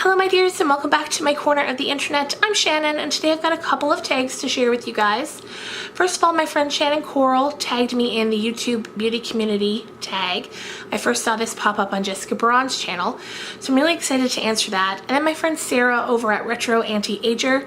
Hello my dears, and welcome back to my corner of the internet. I'm Shannon, and today I've got a couple of tags to share with you guys. First of all, my friend Shannon Coral tagged me in the YouTube beauty community tag. I first saw this pop up on Jessica Braun's channel, so I'm really excited to answer that. And then my friend Sarah over at Retro Anti-Ager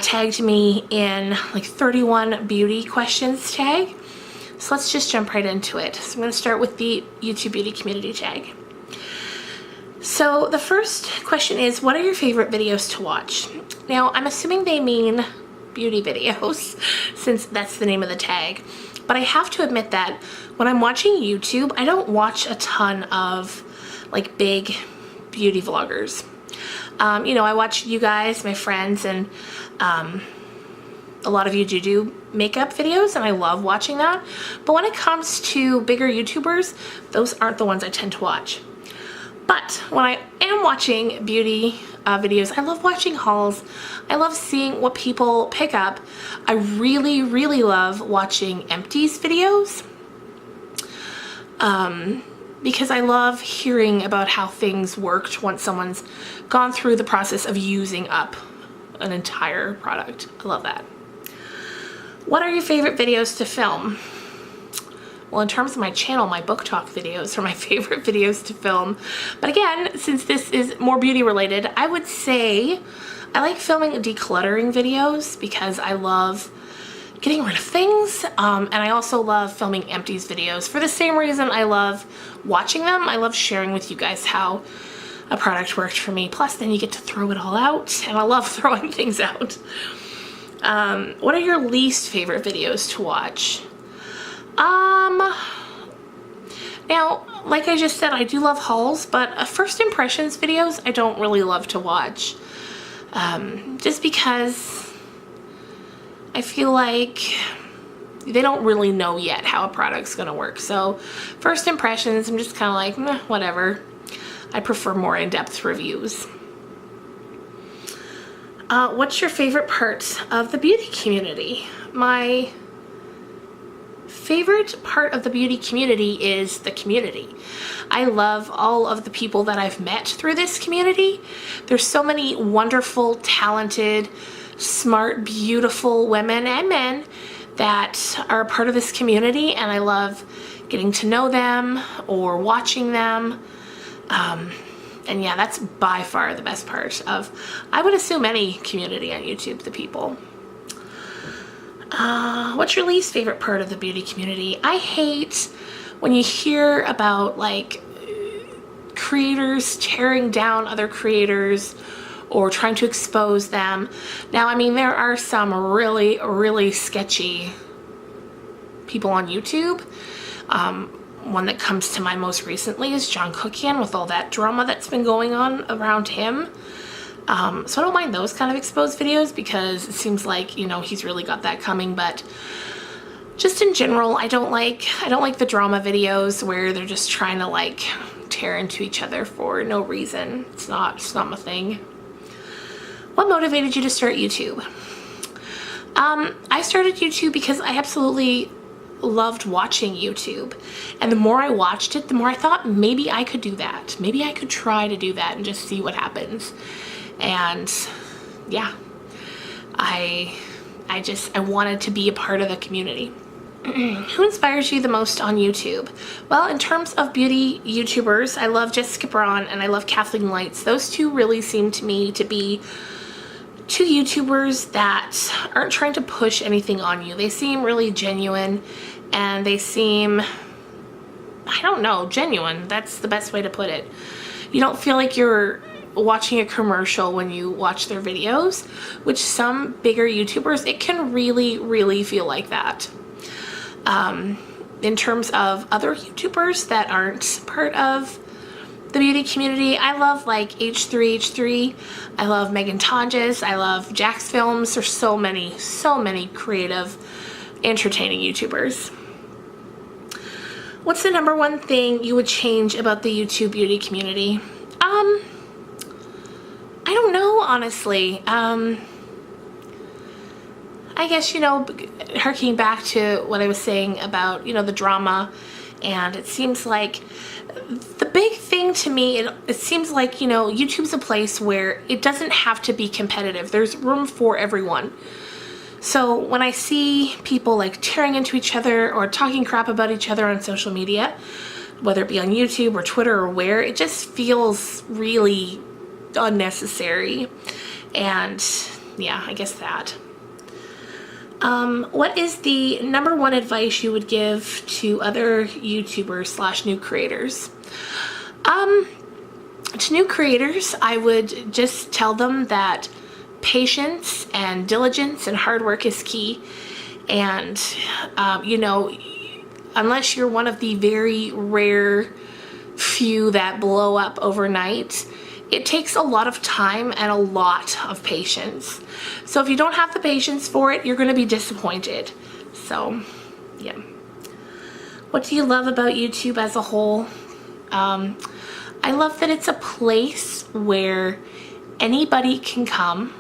tagged me in like 31 beauty questions tag. So let's just jump right into it. So I'm going to start with the YouTube beauty community tag. So the first question is, what are your favorite videos to watch? Now, I'm assuming they mean beauty videos, since that's the name of the tag. But I have to admit that when I'm watching YouTube, I don't watch a ton of like big beauty vloggers. You know, I watch you guys, my friends, and a lot of you do makeup videos, and I love watching that. But when it comes to bigger YouTubers, those aren't the ones I tend to watch. But when I am watching beauty videos, I love watching hauls. I love seeing what people pick up. I really, really love watching empties videos because I love hearing about how things worked once someone's gone through the process of using up an entire product. I love that. What are your favorite videos to film? Well, in terms of my channel, my book talk videos are my favorite videos to film. But again, since this is more beauty related, I would say I like filming decluttering videos because I love getting rid of things. And I also love filming empties videos for the same reason I love watching them. I love sharing with you guys how a product worked for me. Plus, then you get to throw it all out, and I love throwing things out. What are your least favorite videos to watch? Now, like I just said, I do love hauls, but first impressions videos I don't really love to watch. Just because I feel like they don't really know yet how a product's gonna work. So first impressions, I'm just kind of like, meh, whatever. I prefer more in-depth reviews. What's your favorite part of the beauty community? My favorite part of the beauty community is the community. I love all of the people that I've met through this community. There's so many wonderful, talented, smart, beautiful women and men that are a part of this community, and I love getting to know them or watching them. And yeah, that's by far the best part of, I would assume, any community on YouTube, the people. What's your least favorite part of the beauty community? I hate when you hear about like creators tearing down other creators or trying to expose them. Now, I mean, there are some really, really sketchy people on YouTube. One that comes to mind most recently is John Cookian, with all that drama that's been going on around him. So I don't mind those kind of exposed videos because it seems like, you know, he's really got that coming. But just in general, I don't like the drama videos where they're just trying to like tear into each other for no reason. It's not my thing. What motivated you to start YouTube? I started YouTube because I absolutely loved watching YouTube, and the more I watched it, the more I thought maybe I could do that. Maybe I could try to do that and just see what happens. And yeah, I wanted to be a part of the community. Who inspires you the most on YouTube? Well, in terms of beauty YouTubers, I love Jessica Braun and I love Kathleen Lights. Those two really seem to me to be two YouTubers that aren't trying to push anything on you. They seem really genuine, and they seem, I don't know, genuine. That's the best way to put it. You don't feel like you're watching a commercial when you watch their videos, which some bigger YouTubers, it can really, really feel like that. In terms of other YouTubers that aren't part of the beauty community, I love like H3H3, I love Megan Tonjes, I love Jax Films. There's so many creative, entertaining YouTubers. What's the number one thing you would change about the YouTube beauty community? I don't know, honestly. I guess, you know, harking back to what I was saying about, you know, the drama And it seems like the big thing to me, it seems like, you know, YouTube's a place where it doesn't have to be competitive. There's room for everyone. So when I see people like tearing into each other or talking crap about each other on social media, whether it be on YouTube or Twitter or where, it just feels really unnecessary. And yeah, I guess that. What is the number one advice you would give to other YouTubers / new creators? To new creators, I would just tell them that patience and diligence and hard work is key. And, you know, unless you're one of the very rare few that blow up overnight, it takes a lot of time and a lot of patience. So if you don't have the patience for it, you're going to be disappointed. So, yeah. What do you love about YouTube as a whole? I love that it's a place where anybody can come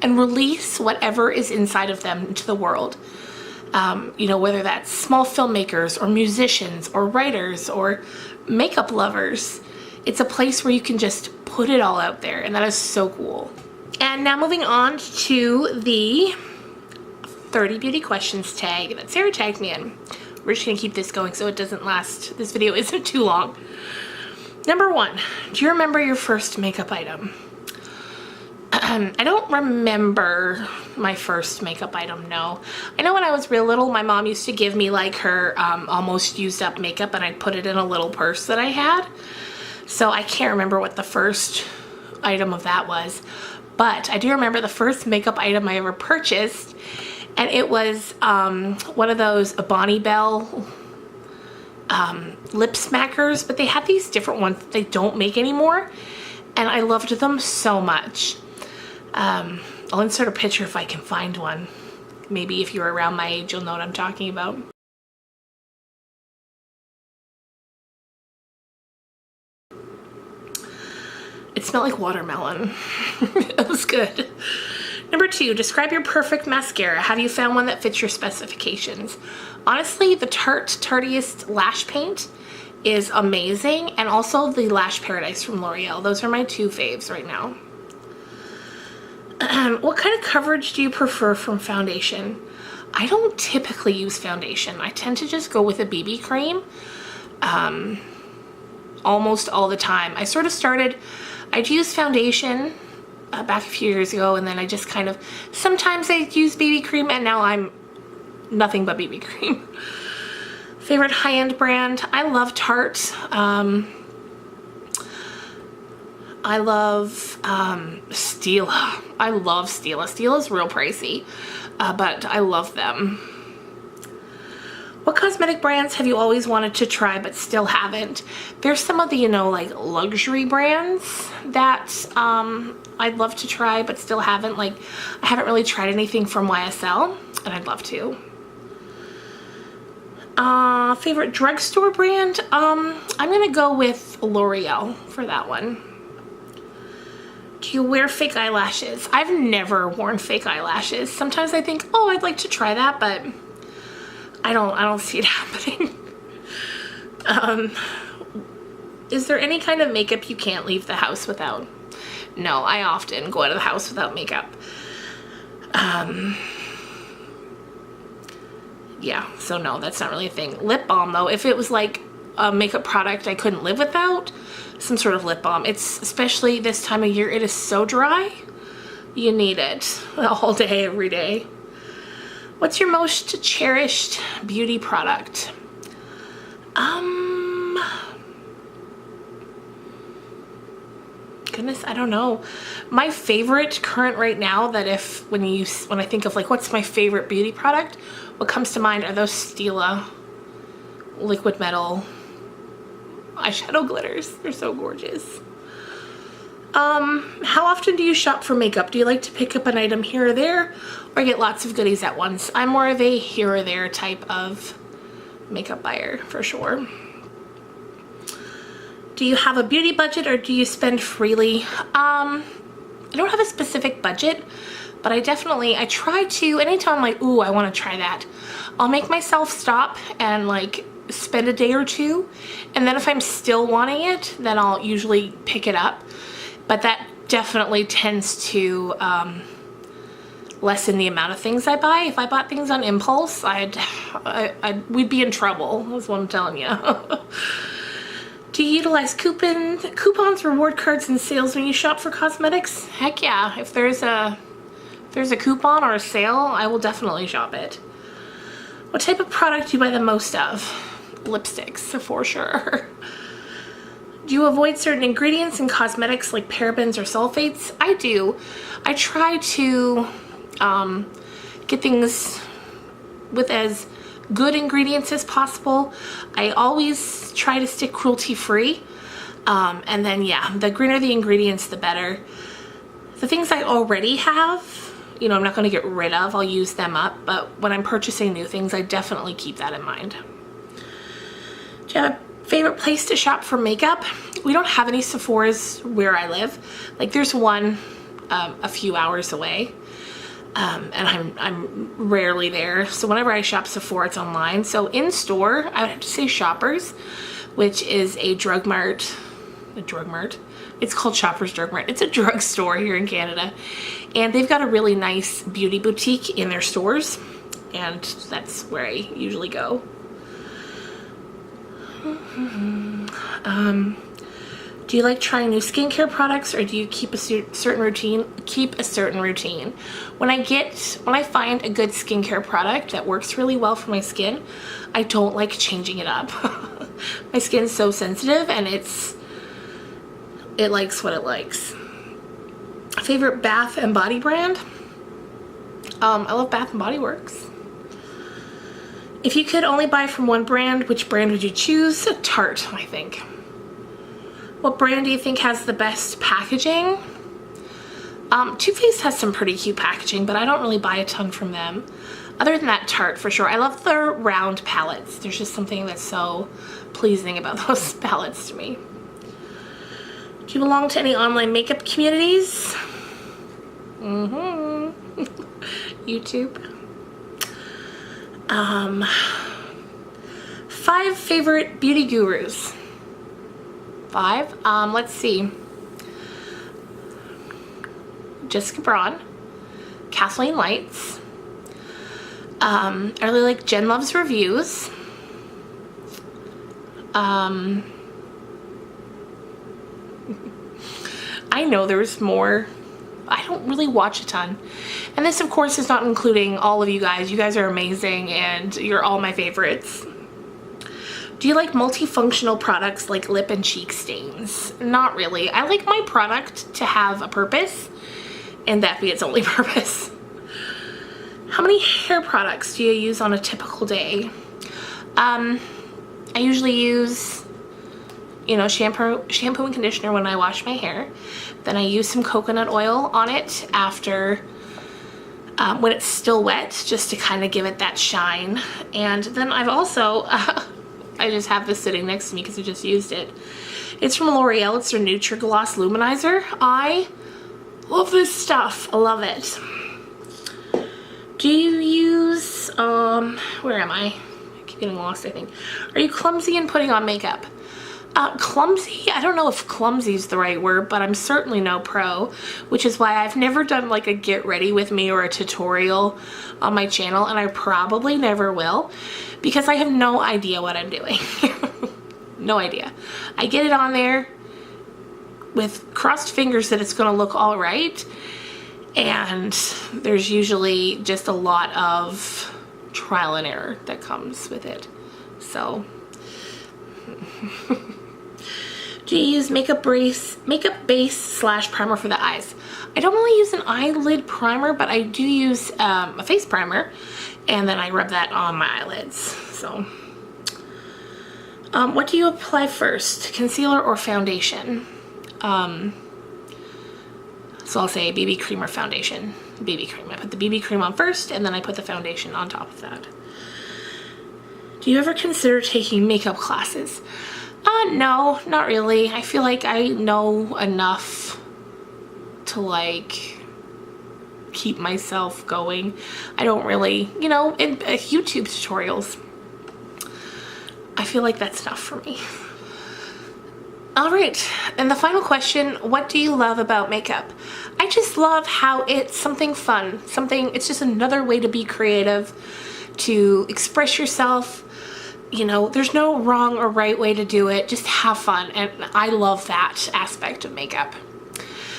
and release whatever is inside of them into the world. You know, whether that's small filmmakers or musicians or writers or makeup lovers. It's a place where you can just put it all out there, and that is so cool. And now moving on to the 30 beauty questions tag that Sarah tagged me in. We're just gonna keep this going so it doesn't last, this video isn't too long. Number 1, do you remember your first makeup item? I don't remember my first makeup item, no. I know when I was real little, my mom used to give me like her almost used up makeup, and I'd put it in a little purse that I had. So I can't remember what the first item of that was. But I do remember the first makeup item I ever purchased, and it was one of those Bonnie Bell lip smackers, but they had these different ones that they don't make anymore, and I loved them so much. I'll insert a picture if I can find one. Maybe if you're around my age, you'll know what I'm talking about. It smelled like watermelon. It was good. Number 2, describe your perfect mascara. Have you found one that fits your specifications? Honestly, the Tartiest Lash Paint is amazing, and also the Lash Paradise from L'Oreal. Those are my 2 faves right now. What kind of coverage do you prefer from foundation? I don't typically use foundation. I tend to just go with a BB cream almost all the time. I sort of started, I'd use foundation back a few years ago, and then I just kind of, sometimes I use BB cream, and now I'm nothing but BB cream. Favorite high-end brand? I love Tarte. I love Stila. I love Stila. Stila's real pricey, but I love them. What cosmetic brands have you always wanted to try but still haven't? There's some of the, you know, like luxury brands that I'd love to try but still haven't. Like, I haven't really tried anything from YSL, and I'd love to. Favorite drugstore brand? I'm gonna go with L'Oreal for that one. Do you wear fake eyelashes? I've never worn fake eyelashes. Sometimes I think, oh, I'd like to try that, but I don't see it happening. Is there any kind of makeup you can't leave the house without? No, I often go out of the house without makeup. Yeah, so no, that's not really a thing. Lip balm though, if it was like a makeup product I couldn't live without, some sort of lip balm. It's, especially this time of year, it is so dry. You need it all day, every day. What's your most cherished beauty product? Goodness, I don't know. My favorite current right now, that if, when I think of like, what's my favorite beauty product, what comes to mind are those Stila liquid metal eyeshadow glitters. They're so gorgeous. How often do you shop for makeup? Do you like to pick up an item here or there, or get lots of goodies at once? I'm more of a here or there type of makeup buyer, for sure. Do you have a beauty budget, or do you spend freely? I don't have a specific budget, But I try to, anytime I'm like, ooh, I want to try that, I'll make myself stop and like spend a day or two, and then if I'm still wanting it, then I'll usually pick it up. But that definitely tends to lessen the amount of things I buy. If I bought things on impulse, we'd be in trouble, that's what I'm telling you. Do you utilize coupons, reward cards, and sales when you shop for cosmetics? Heck yeah, if there's a coupon or a sale, I will definitely shop it. What type of product do you buy the most of? Lipsticks, for sure. Do you avoid certain ingredients in cosmetics like parabens or sulfates? I do. I try to get things with as good ingredients as possible. I always try to stick cruelty-free. And then, yeah, the greener the ingredients, the better. The things I already have, you know, I'm not going to get rid of. I'll use them up. But when I'm purchasing new things, I definitely keep that in mind. Do you have a favorite place to shop for makeup? We don't have any Sephora's where I live. Like, there's one a few hours away. And I'm rarely there. So whenever I shop Sephora, it's online. So in store, I would have to say Shoppers, which is a drug mart. It's called Shoppers Drug Mart. It's a drugstore here in Canada. And they've got a really nice beauty boutique in their stores. And that's where I usually go. Do you like trying new skincare products, or do you keep a certain routine? Keep a certain routine. When I find a good skincare product that works really well for my skin, I don't like changing it up. My skin's so sensitive, and it likes what it likes. Favorite bath and body brand? I love Bath and Body Works. If you could only buy from one brand, which brand would you choose? Tarte, I think. What brand do you think has the best packaging? Too Faced has some pretty cute packaging, but I don't really buy a ton from them. Other than that, Tarte for sure. I love their round palettes. There's just something that's so pleasing about those palettes to me. Do you belong to any online makeup communities? YouTube. 5 favorite beauty gurus. 5. Let's see. Jessica Braun, Kathleen Lights. I really like Jen Loves Reviews. I know there's more. I don't really watch a ton. And this, of course, is not including all of you guys. You guys are amazing, and you're all my favorites. Do you like multifunctional products like lip and cheek stains? Not really. I like my product to have a purpose, and that be its only purpose. How many hair products do you use on a typical day? I usually use, you know, shampoo and conditioner when I wash my hair. Then I use some coconut oil on it after, when it's still wet, just to kind of give it that shine. And then I've also, I just have this sitting next to me because I just used it. It's from L'Oreal. It's their Nutri-Gloss Luminizer. I love this stuff. I love it. Do you use, where am I? I keep getting lost, I think. Are you clumsy in putting on makeup? Clumsy? I don't know if clumsy is the right word, but I'm certainly no pro, which is why I've never done like a get ready with me or a tutorial on my channel, and I probably never will, because I have no idea what I'm doing. No idea. I get it on there with crossed fingers that it's gonna look all right, and there's usually just a lot of trial and error that comes with it. So do you use makeup base / primer for the eyes? I don't really use an eyelid primer, but I do use a face primer, and then I rub that on my eyelids. So what do you apply first, concealer or foundation? So I'll say BB cream or foundation. BB cream. I put the BB cream on first, and then I put the foundation on top of that. Do you ever consider taking makeup classes? No, not really. I feel like I know enough to like keep myself going. I don't really, you know, in YouTube tutorials, I feel like that's enough for me. All right, and the final question, what do you love about makeup? I just love how it's something fun, it's just another way to be creative, to express yourself. You know, there's no wrong or right way to do it, just have fun, and I love that aspect of makeup.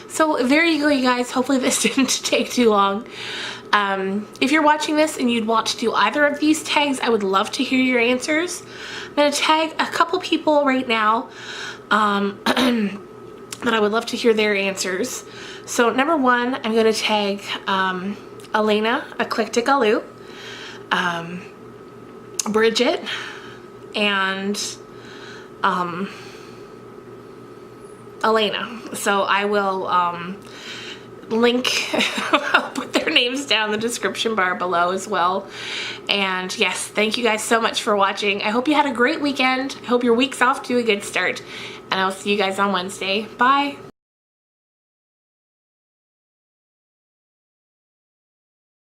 So there you go, you guys. Hopefully this didn't take too long. If you're watching this and you'd want to do either of these tags, I would love to hear your answers. I'm going to tag a couple people right now that I would love to hear their answers. So number one, I'm going to tag Elena, Eclectic Alu, Bridget, and Elena. So I will link, I'll put their names down in the description bar below as well. And yes, thank you guys so much for watching. I hope you had a great weekend. I hope your week's off to a good start. And I'll see you guys on Wednesday. Bye.